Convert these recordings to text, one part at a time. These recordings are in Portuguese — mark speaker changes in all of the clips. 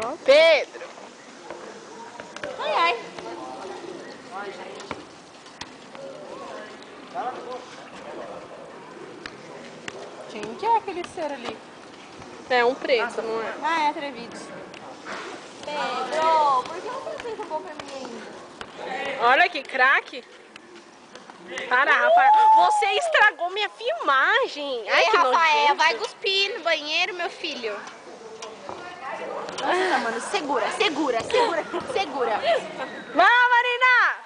Speaker 1: Nossa.
Speaker 2: Pedro!
Speaker 1: Ai, ai. Quem que é aquele ser ali?
Speaker 2: É um preto, não é?
Speaker 1: Ah, é atrevido. Pedro, por que você não fez um bom pra mim ainda?
Speaker 2: Olha que craque! Para, Rafael. Você estragou minha filmagem. Ai,
Speaker 1: Ei,
Speaker 2: que
Speaker 1: Rafael,
Speaker 2: nojento.
Speaker 1: vai cuspir no banheiro, meu filho. Nossa, mano, segura, segura, segura, segura.
Speaker 2: Vai, Marina!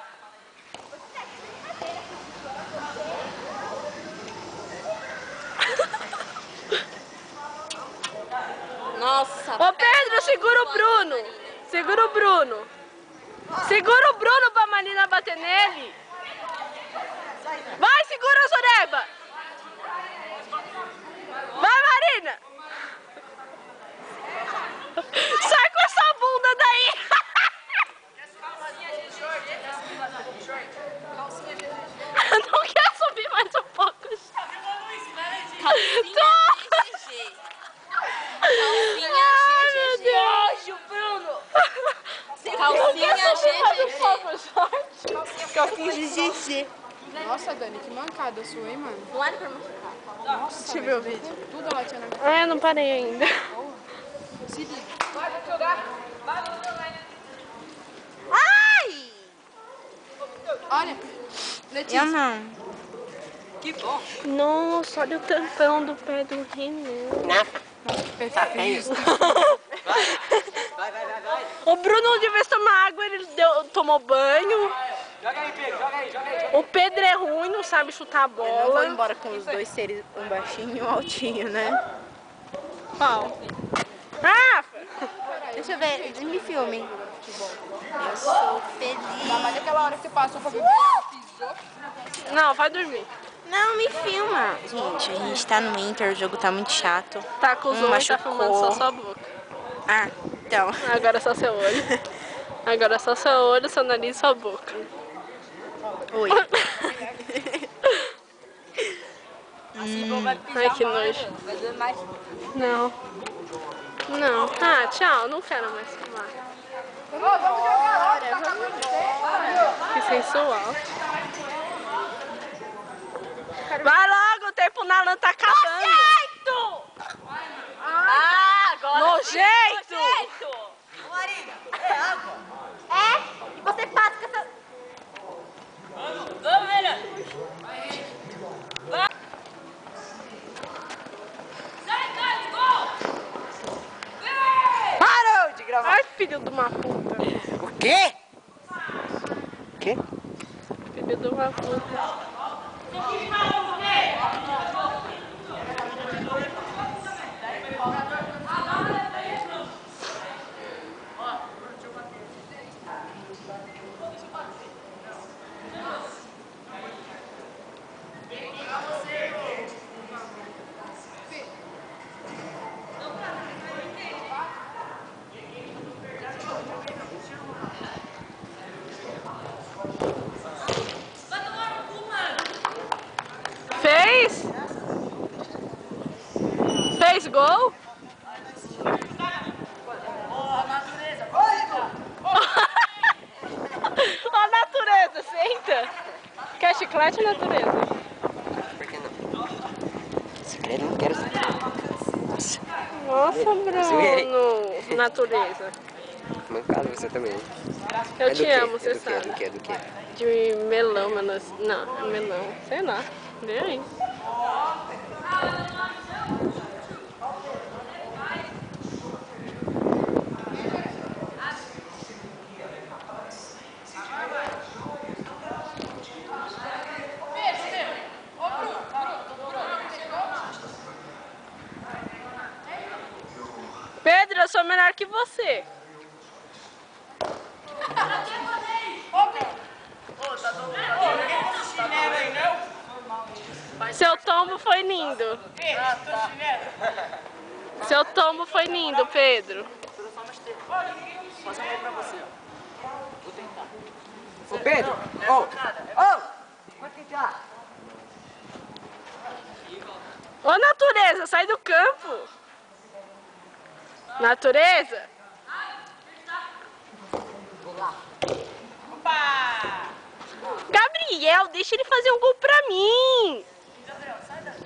Speaker 1: Nossa.
Speaker 2: Ô, Pedro, segura o Bruno. Segura o Bruno. Segura o Bruno pra Marina bater nele. Vai, segura a Soreba. Vai, Marina. Sai com essa bunda daí. Não quer subir mais um pouco.
Speaker 1: Calcinha GGG. Nojo, Bruno. Calcinha GGG. Calcinha GGG.
Speaker 3: Nossa, Dani, que mancada sua, hein, mano?
Speaker 1: Não era pra machucar.
Speaker 3: Nossa,
Speaker 2: Deixa eu ver o vídeo.
Speaker 3: tudo ela tinha na minha
Speaker 2: Ah, eu não parei ainda.
Speaker 3: Se liga.
Speaker 1: Ai!
Speaker 3: Olha, Letícia.
Speaker 1: Eu não.
Speaker 3: Que bom.
Speaker 2: Nossa, olha o tampão do pé do Renan.
Speaker 3: Perfeito.
Speaker 2: O Bruno, de vez tomar água, ele tomou banho.
Speaker 4: Joga aí, Pedro, joga aí, joga aí.
Speaker 2: O Pedro é ruim, não sabe chutar a
Speaker 1: Eu não vou
Speaker 2: bola.
Speaker 1: embora com os dois seres, um baixinho e um altinho, né?
Speaker 2: Qual? Rafa!
Speaker 1: Deixa eu ver, me filme. Eu sou feliz.
Speaker 3: Mas aquela hora que você passou pra beber, ela pisou.
Speaker 2: Não, vai dormir.
Speaker 1: Não, me filma. Gente, a gente tá no Inter, o jogo tá muito chato.
Speaker 2: Tá com os olhos, tá
Speaker 1: machucou.
Speaker 2: filmando só sua boca.
Speaker 1: Ah, então.
Speaker 2: Agora é só seu olho. Agora é só seu olho, seu nariz e sua boca.
Speaker 1: Oi.
Speaker 2: Ai, que nojo. Não. Não. Ah, tchau. Não quero mais filmar. Que sensual. Vai logo, o tempo na lã tá acabando.
Speaker 1: Nojento! Ah, agora
Speaker 2: Nojento!
Speaker 4: Marina, é água.
Speaker 1: É? E você passa com essa...
Speaker 4: Vamos, Renan. Parou de gravar.
Speaker 2: Ai, filho de uma puta.
Speaker 4: O quê? O quê?
Speaker 2: Filho de uma puta. Fez? Fez gol? Ó a natureza, senta. Quer chiclete, natureza?
Speaker 4: Por que não? Se quer, não quero.
Speaker 2: Nossa, Bruno. Natureza.
Speaker 4: Mancado você também.
Speaker 2: Eu te amo, você
Speaker 4: É do
Speaker 2: sabe.
Speaker 4: que? É do que?
Speaker 2: De melão, mas não, é melão. Sei lá. Vê aí. Pedro, eu sou melhor que você. Seu tombo foi lindo. Seu tombo foi lindo, Pedro.
Speaker 4: Ô, Pedro! Ô! Pode tentar.
Speaker 2: Ô, natureza, sai do campo. Natureza? Gabriel, deixa ele fazer um gol pra mim. Gabriel, sai daí.